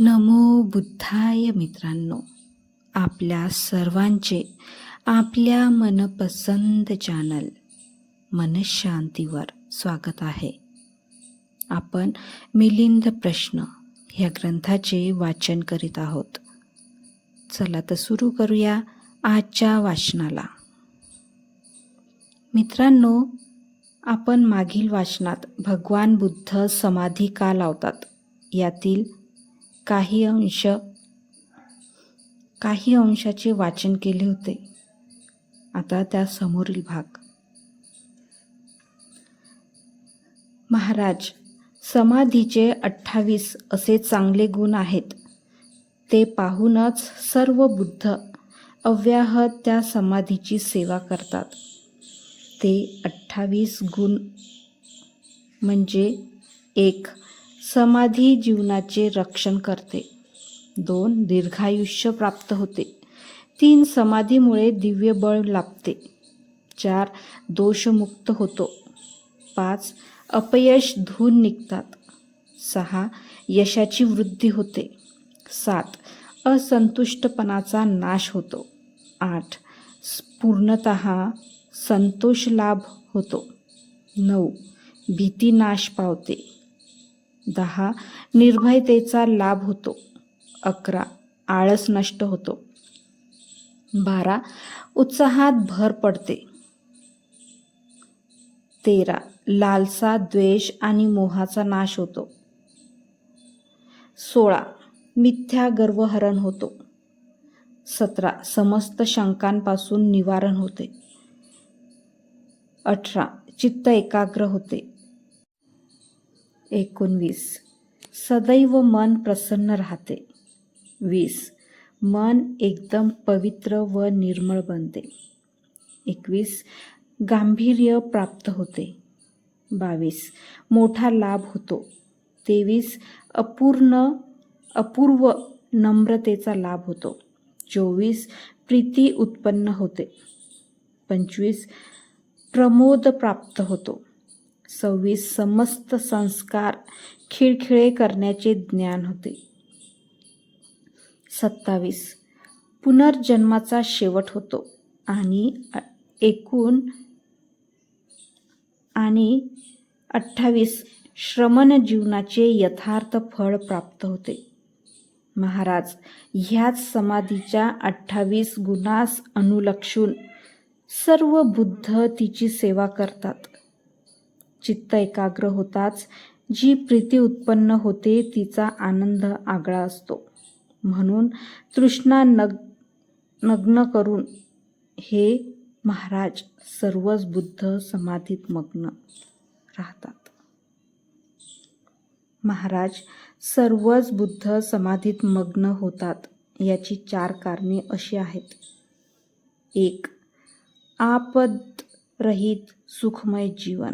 नमो बुद्धाय मित्रांनो, आपल्या सर्वांचे आपल्या मनपसंत चॅनल मनशांतीवर स्वागत आहे. आपण मिलिंद प्रश्न ह्या ग्रंथाचे वाचन करीत आहोत. चला तर सुरू करूया आजच्या वाचनाला. मित्रांनो, आपण मागील वाचनात भगवान बुद्ध समाधी का लावतात यातील काही अंशाचे वाचन केले होते. आता त्या समोरील भाग. महाराज, समाधीचे 28 असे चांगले गुण आहेत. ते पाहूनच सर्व बुद्ध अव्याहत त्या समाधीची सेवा करतात. ते 28 गुण म्हणजे 1. समाधी जीवनाचे रक्षण करते. 2. दीर्घायुष्य प्राप्त होते. 3. समाधीमुळे दिव्य बळ लाभते. 4. दोषमुक्त होतो. 5. अपयश धुवून निघतात. 6. यशाची वृद्धी होते. 7. असंतुष्टपणाचा नाश होतो. 8. पूर्णतः संतोष लाभ होतो. 9. भीती नाश पावते. 10. निर्भयतेचा लाभ होतो. 11. आळस नष्ट होतो. 12. उत्साहात भर पडते. 13. लालसा, द्वेष आणि मोहाचा नाश होतो. 16. मिथ्या गर्वहरण होतो. 17. समस्त शंकांपासून निवारण होते. 18. चित्त एकाग्र होते. 19. सदैव मन प्रसन्न राहते. 20. मन एकदम पवित्र व निर्मळ बनते. 21. गांभीर्य प्राप्त होते. 22. मोठा लाभ होतो. 23. अपूर्व नम्रतेचा लाभ होतो. 24. प्रीती उत्पन्न होते. 25. प्रमोद प्राप्त होतो. 26. समस्त संस्कार खिळखिळे करण्याचे ज्ञान होते. 27. पुनर्जन्माचा शेवट होतो आणि 28. श्रमण जीवनाचे यथार्थ फळ प्राप्त होते. महाराज, ह्याच समाधीच्या 28 गुणास अनुलक्षून सर्व बुद्ध तिची सेवा करतात. चित्त एकाग्र होताच जी प्रीती उत्पन्न होते तिचा आनंद आगळा असतो. म्हणून तृष्णा नग्न करून हे महाराज सर्वच बुद्ध समाधीत मग्न राहतात. महाराज, सर्वच बुद्ध समाधीत मग्न होतात याची 4 कारणे अशी आहेत. 1. आपदरहित सुखमय जीवन.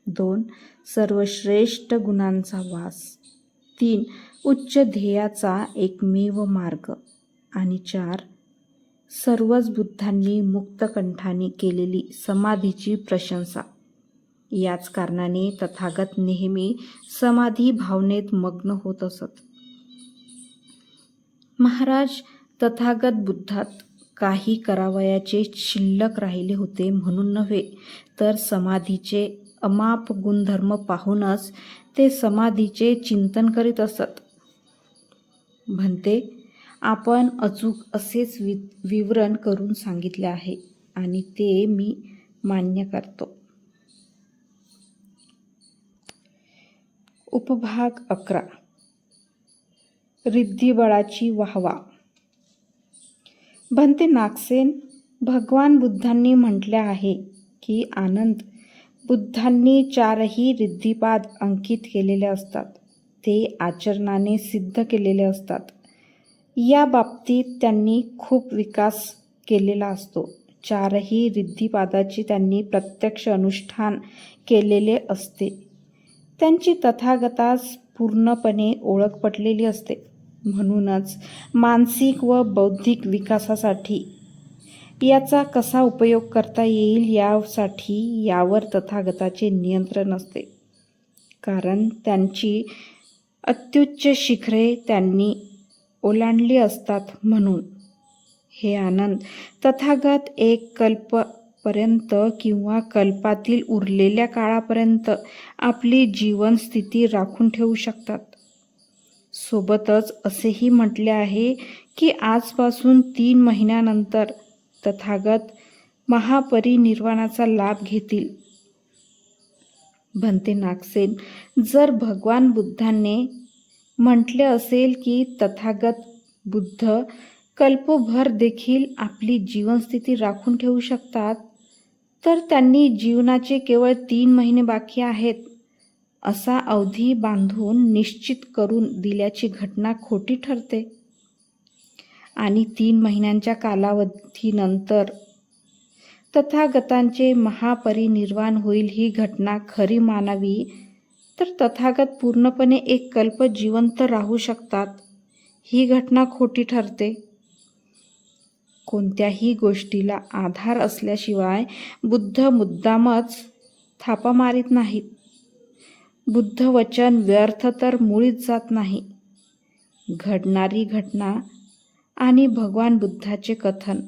2. सर्वश्रेष्ठ गुणांचा वास. 3. उच्च ध्येयाचा एकमेव मार्ग. आणि 4. सर्वच बुद्धांनी मुक्तकंठाने केलेली समाधीची प्रशंसा. याच कारणाने तथागत नेहमी समाधी भावनेत मग्न होत असत. महाराज, तथागत बुद्धात काही करावयाचे शिल्लक राहिले होते म्हणून नव्हे, तर समाधीचे अमाप गुणधर्म पाहूनच ते समाधीचे चिंतन करीत असत. म्हणते, आपण अचूक असेच विवरण करून सांगितले आहे आणि ते मी मान्य करतो. उपभाग 11. रिद्धिबळाची वाहवा. भंते नागसेन, भगवान बुद्धांनी म्हटले आहे की आनंद बुद्धांनी 4ही रिद्धिपाद अंकित केलेले असतात. ते आचरणाने सिद्ध केलेले असतात. या बाबतीत त्यांनी खूप विकास केलेला असतो. 4ही रिद्धिपादाची त्यांनी प्रत्यक्ष अनुष्ठान केलेले असते. त्यांची तथागतास पूर्णपणे ओळख पटलेली असते. म्हणूनच मानसिक व बौद्धिक विकासासाठी याचा कसा उपयोग करता येईल यासाठी यावर तथागताचे नियंत्रण असते. कारण त्यांची अत्युच्च शिखरे त्यांनी ओलांडली असतात. म्हणून हे आनंद तथागत एक कल्पपर्यंत किंवा कल्पातील उरलेल्या काळापर्यंत आपली जीवनस्थिती राखून ठेवू शकतात. सोबतच असेही म्हटले आहे की आजपासून 3 महिन्यानंतर तथागत महापरिनिर्वाणाचा लाभ घेतील. भंते नागसेन, जर भगवान बुद्धांनी म्हटले असेल की तथागत बुद्ध कल्पभर देखील आपली जीवनस्थिती राखून ठेवू शकतात, तर त्यांनी जीवनाचे केवळ 3 महिने बाकी आहेत असा अवधी बांधून निश्चित करून दिल्याची घटना खोटी ठरते. आणि 3 महिन्यांच्या कालावधीनंतर तथागतांचे महापरिनिर्वाण होईल ही घटना खरी मानावी तर तथागत पूर्णपणे एक कल्प जिवंत राहू शकतात ही घटना खोटी ठरते. कोणत्याही गोष्टीला आधार असल्याशिवाय बुद्ध मुद्दामच थापा मारीत नाहीत. बुद्ध वचन व्यर्थ तर मुळीच जात नाही. घडणारी घटना आणि भगवान बुद्धाचे कथन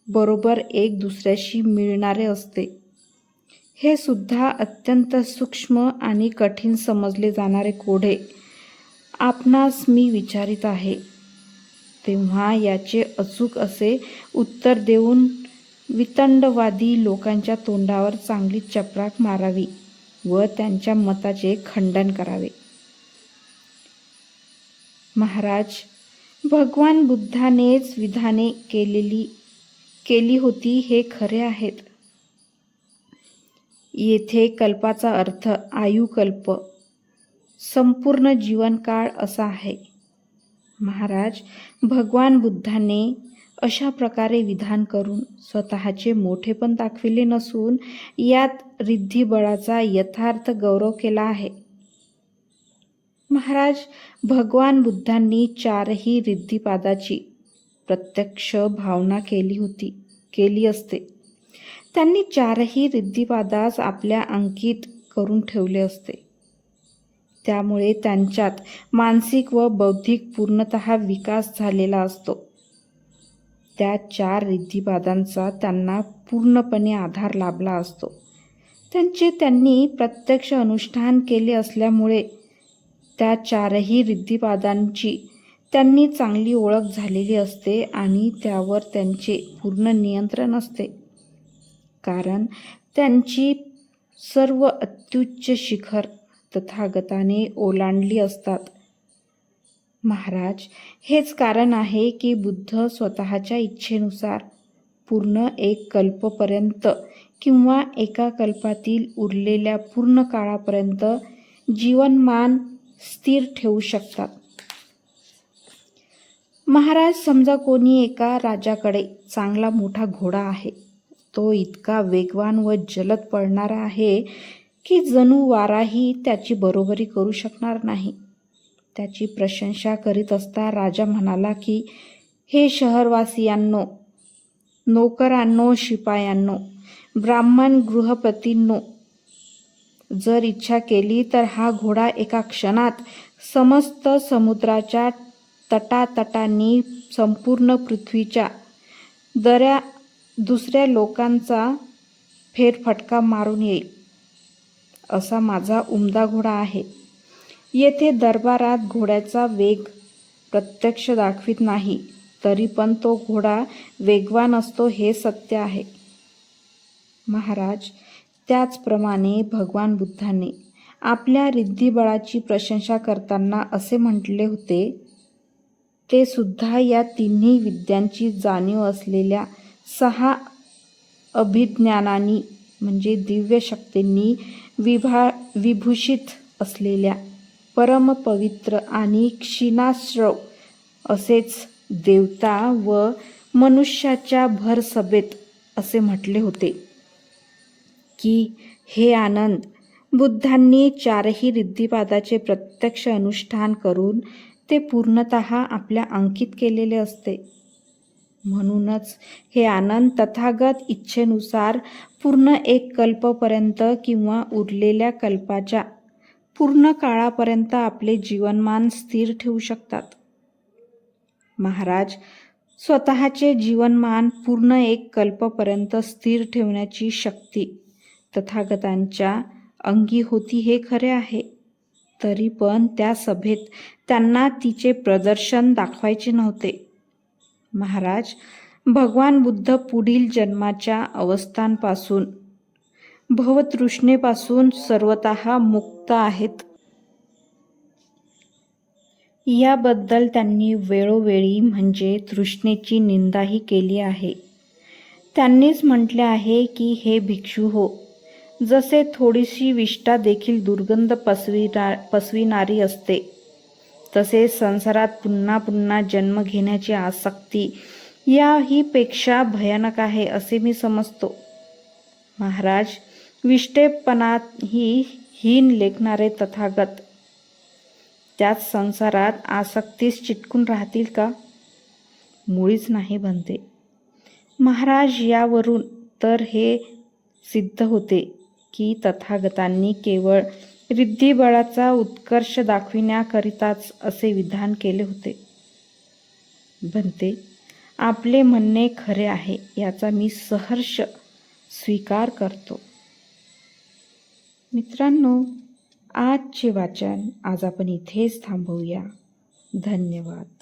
बरोबर एक दुसऱ्याशी मिळणारे असते. हे सुद्धा अत्यंत सूक्ष्म आणि कठीण समजले जाणारे कोडे आपणास मी विचारित आहे, तेव्हा याचे अचूक असे उत्तर देऊन वितंडवादी लोकांच्या तोंडावर चांगली चपराक मारावी व त्यांच्या मताचे खंडन करावे. महाराज, भगवान बुद्धानेच विधाने केली होती हे खरे आहेत. येथे कल्पाचा अर्थ आयुकल्प, संपूर्ण जीवनकाळ असा आहे. महाराज, भगवान बुद्धाने अशा प्रकारे विधान करून स्वतःचे मोठेपण दाखविले नसून यात रिद्धिबळाचा यथार्थ गौरव केला आहे. महाराज, भगवान बुद्धांनी 4ही रिद्धिपादाची प्रत्यक्ष भावना केली असते. त्यांनी 4ही रिद्धिपादास आपल्या अंकित करून ठेवले असते. त्यामुळे त्यांच्यात मानसिक व बौद्धिक पूर्णतः विकास झालेला असतो. त्या 4 रिद्धिपादांचा त्यांना पूर्णपणे आधार लाभला असतो. त्यांचे त्यांनी प्रत्यक्ष अनुष्ठान केले असल्यामुळे त्या 4ही रिद्धिपादांची त्यांनी चांगली ओळख झालेली असते आणि त्यावर त्यांचे पूर्ण नियंत्रण असते. कारण त्यांची सर्व अत्युच्च शिखर तथागताने ओलांडली असतात. महाराज, हेच कारण आहे की बुद्ध स्वतःच्या इच्छेनुसार पूर्ण एक कल्पपर्यंत किंवा एका कल्पातील उरलेल्या पूर्ण काळापर्यंत जीवनमान स्थिर ठेवू शकतात. महाराज, समजा कोणी एका राजाकडे चांगला मोठा घोडा आहे. तो इतका वेगवान व जलद पळणारा आहे की जणू वाराही त्याची बरोबरी करू शकणार नाही. त्याची प्रशंसा करीत असता राजा म्हणाला की हे शहरवासियांनो, नोकरांनो, शिपायांनो, ब्राह्मण गृहपतींनो, जर इच्छा केली तर हा घोडा एका क्षणात समस्त समुद्राच्या तटातटांनी संपूर्ण पृथ्वीच्या दऱ्या दुसऱ्या लोकांचा फेरफटका मारून येईल. असा माझा उमदा घोडा आहे. येथे दरबारात घोड्याचा वेग प्रत्यक्ष दाखवित नाही, तरी पण तो घोडा वेगवान असतो हे सत्य आहे. महाराज, त्याचप्रमाणे भगवान बुद्धाने आपल्या रिद्धिबळाची प्रशंसा करताना असे म्हटले होते, ते सुद्धा या 3ही विद्यांची जाणीव असलेल्या 6 अभिज्ञानांनी म्हणजे दिव्य शक्तींनी विभूषित असलेल्या परमपवित्र आणि क्षीणाश्रव असेच देवता व मनुष्याच्या भरसभेत असे म्हटले होते की हे आनंद, बुद्धांनी 4ही रिद्धिपादाचे प्रत्यक्ष अनुष्ठान करून ते पूर्णतः आपल्या अंकित केलेले असते. म्हणूनच हे आनंद तथागत इच्छेनुसार पूर्ण एक कल्पपर्यंत किंवा उरलेल्या कल्पाच्या पूर्ण काळापर्यंत आपले जीवनमान स्थिर ठेवू शकतात. महाराज, स्वतःचे जीवनमान पूर्ण एक कल्पपर्यंत स्थिर ठेवण्याची शक्ती तथागतांच्या अंगी होती हे खरे आहे. तरी पण त्या सभेत त्यांना तिचे प्रदर्शन दाखवायचे नव्हते. महाराज, भगवान बुद्ध पुढील जन्माच्या अवस्थांपासून, भवतृष्णेपासून सर्वतः मुक्त आहेत. याबद्दल त्यांनी वेळोवेळी म्हणजे तृष्णेची निंदाही केली आहे. त्यांनीच म्हटले आहे की हे भिक्षू हो, जसे थोडीशी विष्ठा देखील दुर्गंध पसविणारी असते, तसे संसारात पुन्हा पुन्हा जन्म घेण्याची आसक्ती याही पेक्षा भयानक आहे असे मी समजतो. महाराज, विष्ठेपणाही हीन लेखणारे तथागत त्याच संसारात आसक्तीस चिटकून राहतील का? मुळीच नाही बनते. महाराज, यावरून तर हे सिद्ध होते की तथागतांनी केवळ रिद्धिबळाचा उत्कर्ष दाखविण्याकरिताच असे विधान केले होते. बनते, आपले म्हणणे खरे आहे याचा मी सहर्ष स्वीकार करतो. मित्रांनो, आजचे वाचन आज आपण इथेच थांबवूया. धन्यवाद.